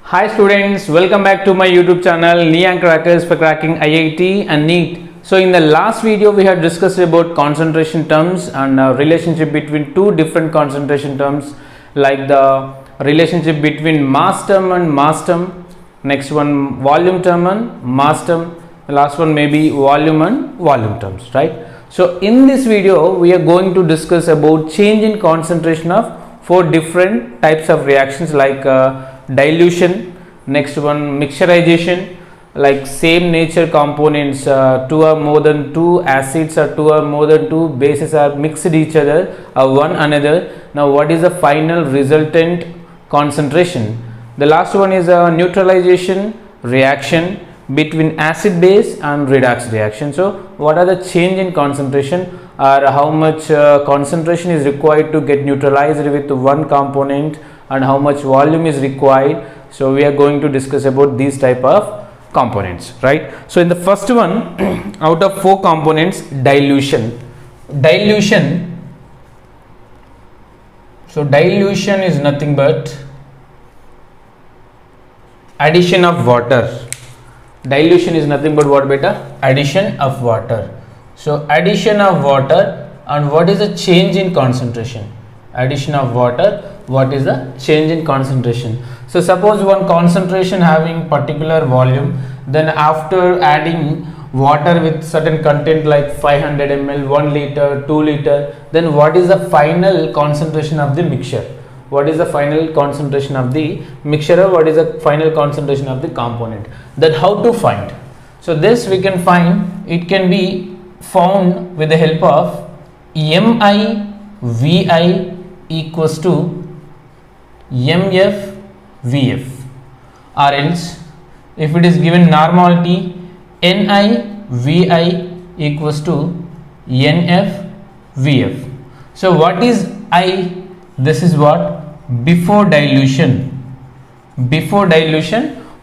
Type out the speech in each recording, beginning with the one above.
Hi students, welcome back to my YouTube channel Neon Crackers for cracking IIT and NEET. So in the last video we had discussed about concentration terms and relationship between two different concentration terms, like the relationship between mass term and mass term, next one volume term and mass term, the last one may be volume and volume terms, right? So in this video we are going to discuss about change in concentration of four different types of reactions, like dilution, next one mixturization, like same nature components, two or more than two acids or two or more than two bases are mixed each other or one another. Now what is the final resultant concentration? The last one is a neutralization reaction between acid base and redox reaction. So what are the change in concentration, or how much concentration is required to get neutralized with one component and how much volume is required. So we are going to discuss about these type of components, right? So in the first one out of four components, dilution. So dilution is nothing but addition of water. Dilution is nothing but what, beta? Addition of water. So addition of water, and what is the change in concentration? Addition of water, what is the change in concentration? So suppose one concentration having particular volume, then after adding water with certain content like 500 ml, 1 liter, 2 liter, then what is the final concentration of the mixture? What is the final concentration of the mixture, or what is the final concentration of the component? That how to find? So this we can find, it can be found with the help of MI/VI equals to MF/VF, or else if it is given normality, NI/VI equals to NF/VF. So what is I? This is what? Before dilution,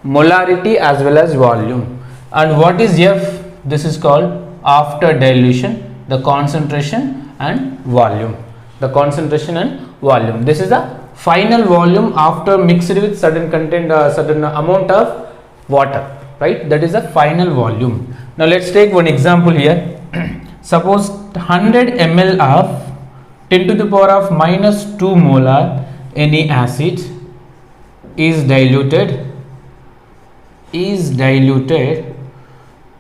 molarity as well as volume. And what is F? This is called after dilution, the concentration and volume. This is the final volume after mixed with certain content, certain amount of water, right? That is the final volume. Now let's take one example here. Suppose 100 ml of 10 to the power of minus 2 molar any acid is diluted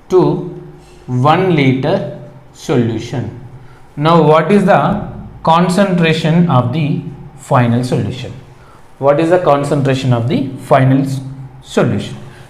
to 1 liter solution. Now what is the concentration of the final solution?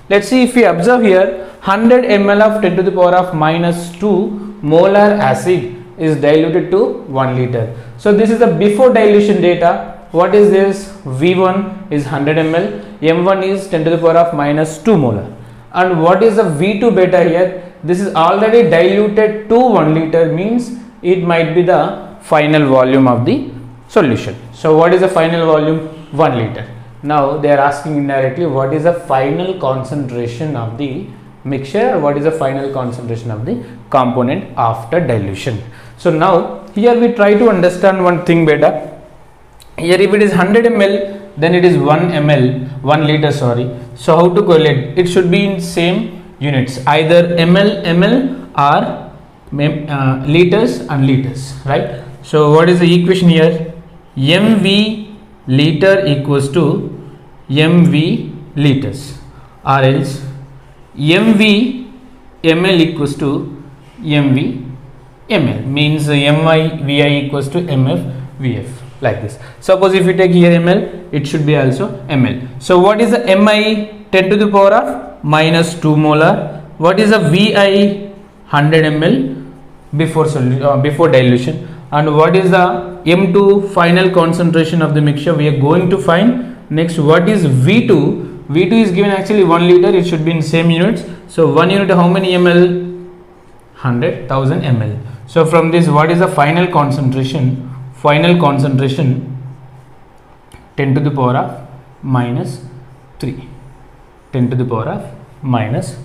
Let's see, if we observe here, 100 ml of 10 to the power of minus 2 molar acid is diluted to 1 liter. So this is the before dilution data. What is this? V1 is 100 ml, M1 is 10 to the power of minus 2 molar. And what is the V2 beta here? This is already diluted to 1 liter, means it might be the final volume of the solution. So what is the final volume? 1 liter. Now they are asking indirectly, what is the final concentration of the mixture, what is the final concentration of the component after dilution? So now here we try to understand one thing, beta. Here if it is 100 ml, then it is 1 liter. So how to correlate? It should be in same units, either ml or liters and liters, right? So what is the equation here? MV liter equals to MV liters, or else MV ml equals to MV ml, means MI/VI equals to MF/VF, like this. Suppose if you take here ml, it should be also ml. So what is the MI? 10 to the power of minus 2 molar. What is the VI? 100 ml before dilution. And what is the M2 final concentration of the mixture? We are going to find. Next, what is V2? V2 is given actually 1 liter, it should be in same units. So 1 unit how many ml? 100,000 ml. So from this, what is the final concentration? 10 to the power of minus 3. 10 to the power of minus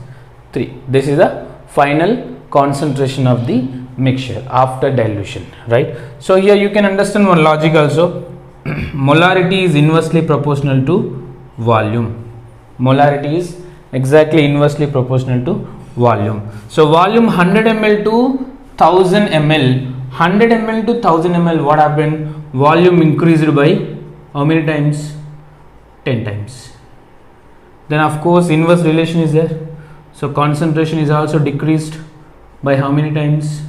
3. This is the final concentration of the mixture after dilution, right? So here you can understand one logic also. Molarity is inversely proportional to volume. Molarity is exactly inversely proportional to volume. So volume 100 ml to 1000 ml, 100 ml to 1000 ml, what happened? Volume increased by how many times? 10 times. Then of course inverse relation is there. So concentration is also decreased by how many times?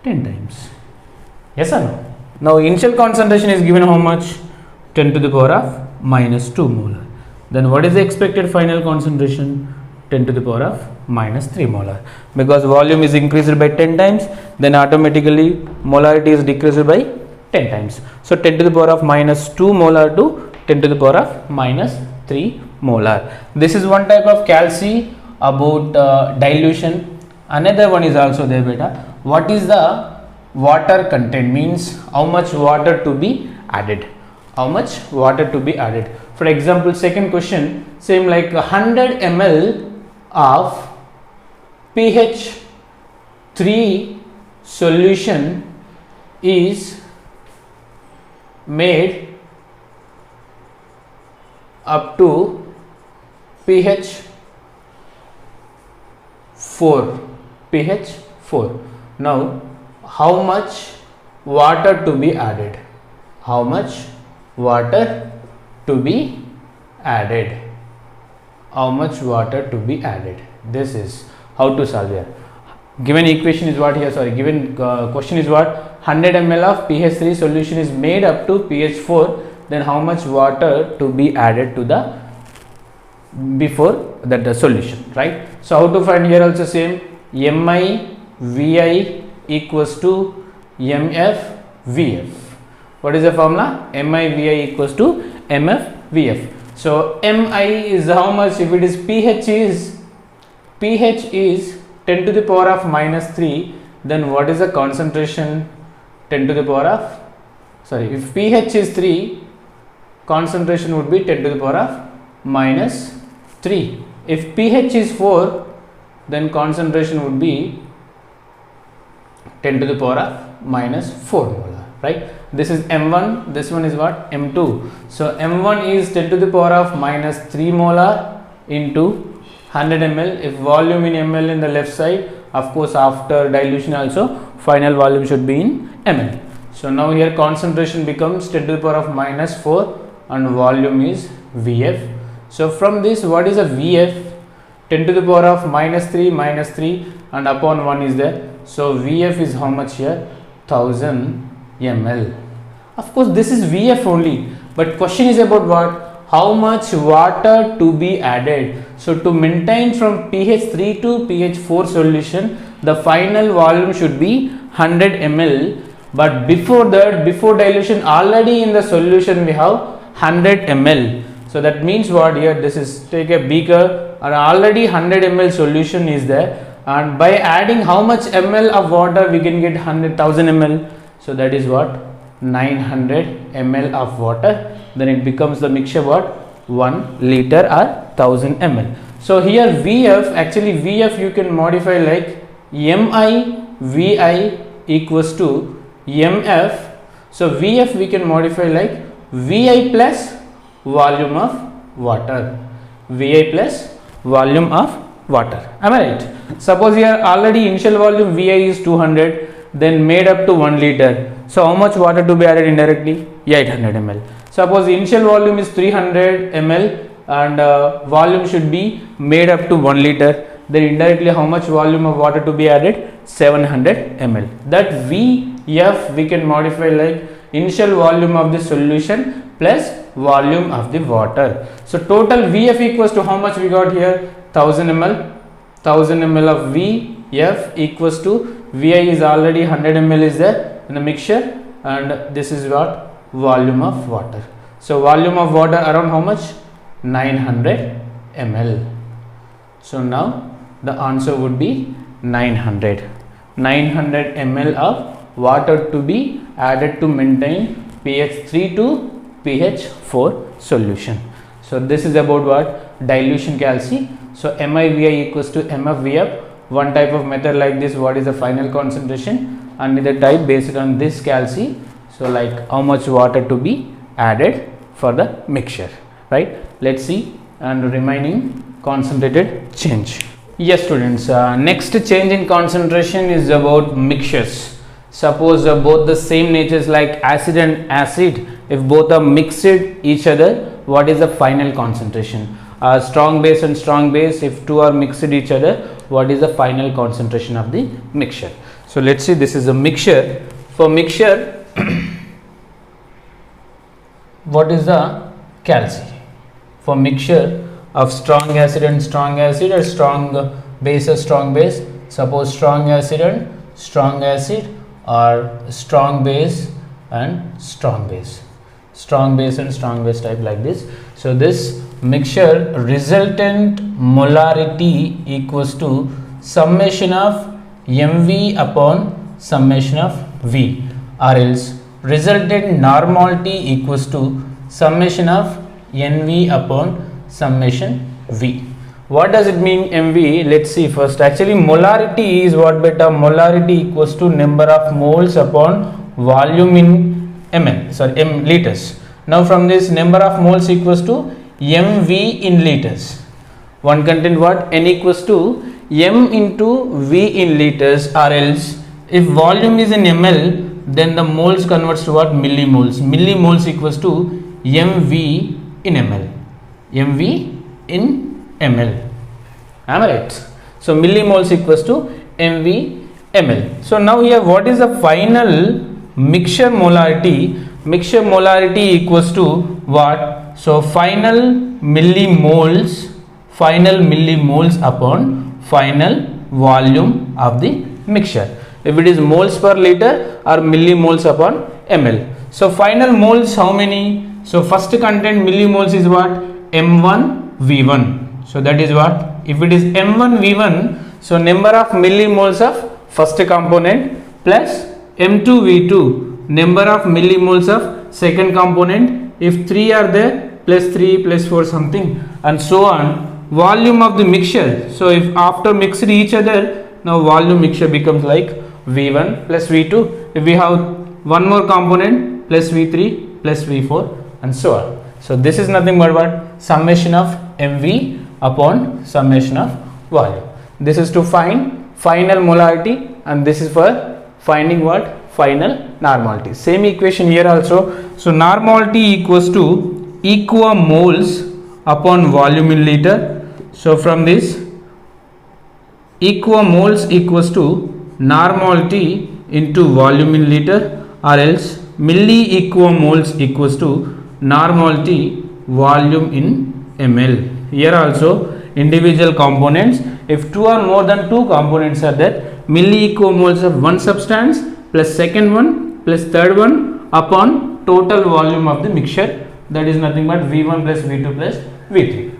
10 times. Yes or no? Now initial concentration is given how much? 10 to the power of minus 2 molar. Then what is the expected final concentration? 10 to the power of minus 3 molar. Because volume is increased by 10 times, then automatically molarity is decreased by 10 times. So 10 to the power of minus 2 molar to 10 to the power of minus 3 molar. This is one type of calci about dilution. Another one is also there, beta. What is the water content? Means how much water to be added. How much water to be added. For example, second question, same like 100 ml of pH 3 solution is made up to pH 4. pH 4. Now, how much water to be added? How much water to be added? How much water to be added? This is how to solve here. Given equation is what here? Sorry, given question is what? 100 ml of pH 3 solution is made up to pH 4. Then how much water to be added to the before that the solution, right? So how to find here also same. Mi Vi equals to Mf Vf. What is the formula? Mi Vi equals to Mf Vf. So Mi is how much? If it is pH is 10 to the power of minus 3, then what is the concentration? 10 to the power of, sorry, if pH is 3, concentration would be 10 to the power of minus 3. If pH is 4, then concentration would be 10 to the power of minus 4 molar, right? This is M1, this one is what? M2. So M1 is 10 to the power of minus 3 molar into 100 ml. If volume in ml in the left side, of course after dilution also final volume should be in ml. So now here concentration becomes 10 to the power of minus 4 and volume is Vf. So from this, what is a Vf? 10 to the power of minus 3 and upon 1 is there. So Vf is how much here? 1000 ml. Of course this is Vf only, but question is about what? How much water to be added. So to maintain from pH 3 to pH 4 solution, the final volume should be 100 ml. But before that, before dilution, already in the solution we have 100 ml. So that means what here? This is, take a beaker and already 100 ml solution is there, and by adding how much ml of water we can get 100,000 ml. So that is what? 900 ml of water. Then it becomes the mixture what? 1 liter or 1000 ml. So here Vf, actually Vf you can modify like Mi Vi equals to Mf. So Vf we can modify like Vi plus volume of water. Vi plus volume of water. Am I right? Suppose here already initial volume Vi is 200, then made up to 1 liter. So how much water to be added indirectly? 800 ml. Suppose initial volume is 300 ml and volume should be made up to 1 liter. Then indirectly how much volume of water to be added? 700 ml. That Vf we can modify like initial volume of the solution plus volume of the water. So total Vf equals to how much we got here? 1000 ml. 1000 ml of Vf equals to Vi is already 100 ml is there in the mixture, and this is what? Volume of water. So volume of water around how much? 900 ml. So now the answer would be 900 ml of water to be added to maintain pH 3 to pH 4 solution. So this is about what? Dilution calci. So MiVi equals to MfVf. One type of method like this, what is the final concentration? Another type based on this calci. So like how much water to be added for the mixture, right? Let's see and remaining concentrated change. Yes students, next change in concentration is about mixtures. Suppose both the same natures like acid and acid, if both are mixed each other, what is the final concentration? Strong base and strong base, if two are mixed each other, what is the final concentration of the mixture? So let's see, this is a mixture. For mixture, what is the calci? For mixture of strong acid and strong acid, or strong base or strong base, suppose strong acid and strong acid, or strong base and strong base, strong base and strong base type, like this. So this mixture resultant molarity equals to summation of mv upon summation of v, or else resultant normality equals to summation of nv upon summation v. What does it mean mv? Let's see first. Actually molarity is what beta? Molarity equals to number of moles upon volume in ml, sorry, m liters. Now from this, number of moles equals to mv in liters. One content what? N equals to m into v in liters, or else if volume is in ml, then the moles converts to what? Millimoles. Millimoles equals to mv in ml. mv in ml. Am I right? So millimoles equals to mv ml. So now here, what is the final mixture molarity? Mixture molarity equals to what? So final millimoles upon final volume of the mixture. If it is moles per liter or millimoles upon ml. So final moles how many? So first content millimoles is what? M1 V1. So that is what? If it is M1 V1, so number of millimoles of first component plus M2 V2, number of millimoles of second component. If 3 are there, plus 3 plus 4 something, and so on. Volume of the mixture. So if after mixed each other, now volume mixture becomes like V1 plus V2. If we have one more component, plus V3 plus V4, and so on. So this is nothing but what? Summation of mv upon summation of volume. This is to find final molarity, and this is for finding what? Final normality. Same equation here also. So normality equals to equimoles upon volume in liter. So from this, equimoles equals to normality into volume in liter, or else milliequimoles equals to normality volume in ml. Here also individual components, if two or more than two components are there, milliequimoles of one substance plus second one plus third one upon total volume of the mixture, that is nothing but V1 plus V2 plus V3.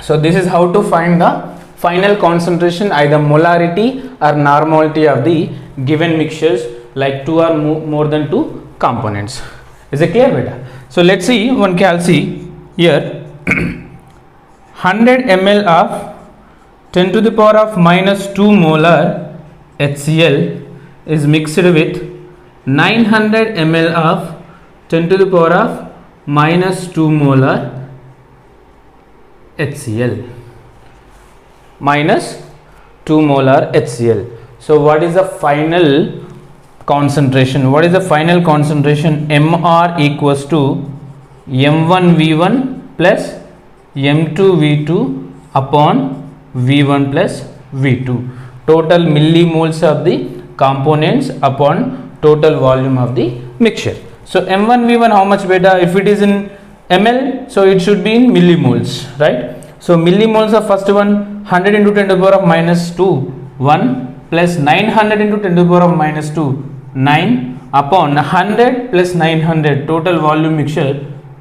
So this is how to find the final concentration, either molarity or normality of the given mixtures, like two or more than two components. Is it clear beta? So let's see one calci here. 100 ml of 10 to the power of minus 2 molar HCl is mixed with 900 ml of 10 to the power of minus 2 molar HCl. Minus 2 molar HCl. So what is the final concentration? What is the final concentration? MR equals to M1 V1 plus M2 V2 upon V1 plus V2. Total millimoles of the components upon total volume of the mixture. So M1 V1 how much beta? If it is in ml, so it should be in millimoles, right? So millimoles of first one, 100 into 10 to the power of minus 2, 1 plus 900 into 10 to the power of minus 2, 9 upon 100 plus 900, total volume mixture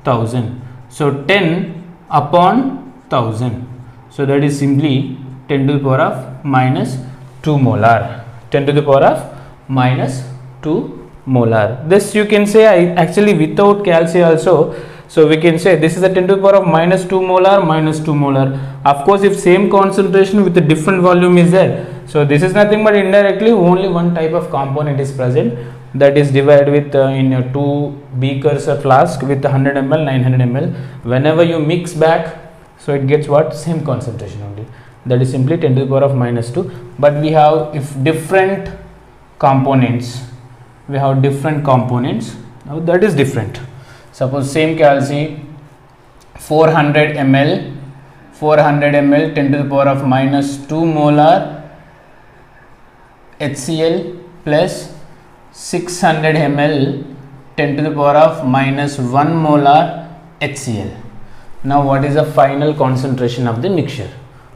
1000. So 10 upon 1000. So that is simply 10 to the power of minus 2 molar. 10 to the power of minus 2 molar. This you can say actually without calci also. So we can say this is a 10 to the power of minus 2 molar minus 2 molar. Of course, if same concentration with a different volume is there, so this is nothing but indirectly only one type of component is present, that is divided with in your 2 beakers or flask with 100 ml 900 ml. Whenever you mix back So it gets what? Same concentration only. That is simply 10 to the power of minus 2. But we have, if different components, we have different components. Now that is different. Suppose same calci 400 ml 10 to the power of minus 2 molar HCl plus 600 ml 10 to the power of minus 1 molar HCl. Now what is the final concentration of the mixture?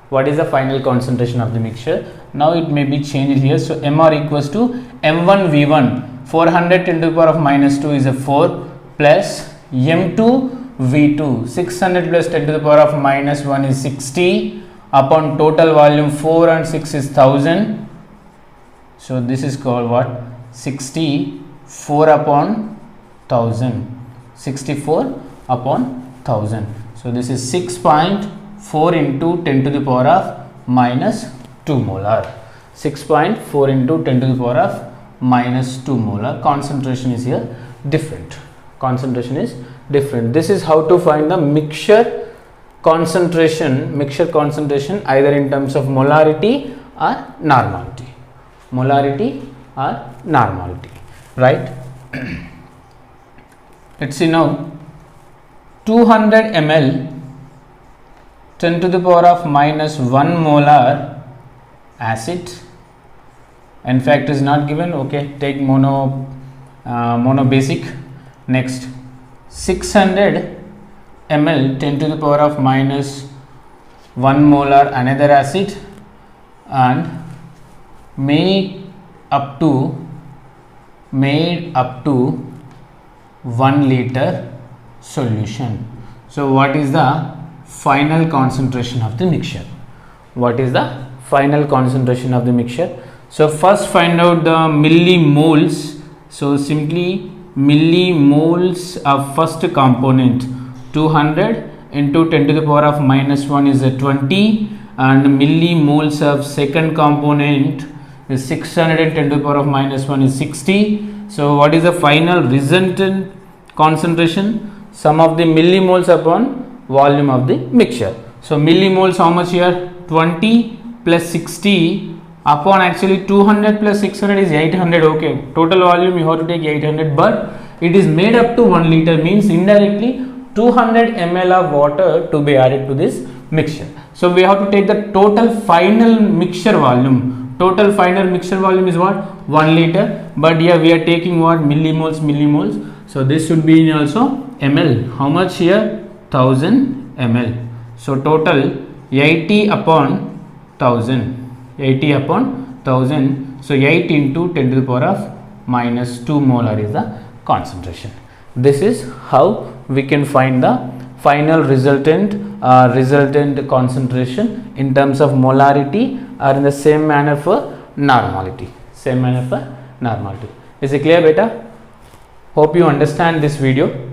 What is the final concentration of the mixture? Now it may be changed here. So MR equals to M1 V1 400 10 to the power of minus 2 is a 4 plus M2 V2 600 plus 10 to the power of minus 1 is 60 upon total volume 4 and 6 is 1000. So this is called what? 64 upon 1000. 64 upon 1000. So this is 6.4 into 10 to the power of minus 2 molar. 6.4 into 10 to the power of minus 2 molar. Concentration is here different. Concentration is different. This is how to find the mixture concentration either in terms of molarity or normality. Molarity or normality, right? Let's see now. 200 ml 10 to the power of minus 1 molar acid. In fact is not given. Okay, take mono basic. Next 600 ml 10 to the power of minus 1 molar another acid and made up to 1 liter solution. So what is the final concentration of the mixture? What is the final concentration of the mixture? So first find out the millimoles. So simply millimoles of first component 200 into 10 to the power of minus 1 is a 20 and millimoles of second component is 610 to the power of minus 1 is 60. So what is the final resultant concentration? Sum of the millimoles upon volume of the mixture. So millimoles how much here? 20 plus 60 upon actually 200 plus 600 is 800. Okay, total volume you have to take 800, but it is made up to 1 liter, means indirectly 200 ml of water to be added to this mixture. So we have to take the total final mixture volume. Total final mixture volume is what? 1 liter, but here we are taking what? Millimoles. So this should be in also ml. How much here? 1000 ml. So total 80 upon 1000. 80 upon 1000. So 8 into 10 to the power of minus 2 molar is the concentration. This is how we can find the final resultant concentration in terms of molarity or in the same manner for normality. Is it clear, beta? Hope you understand this video.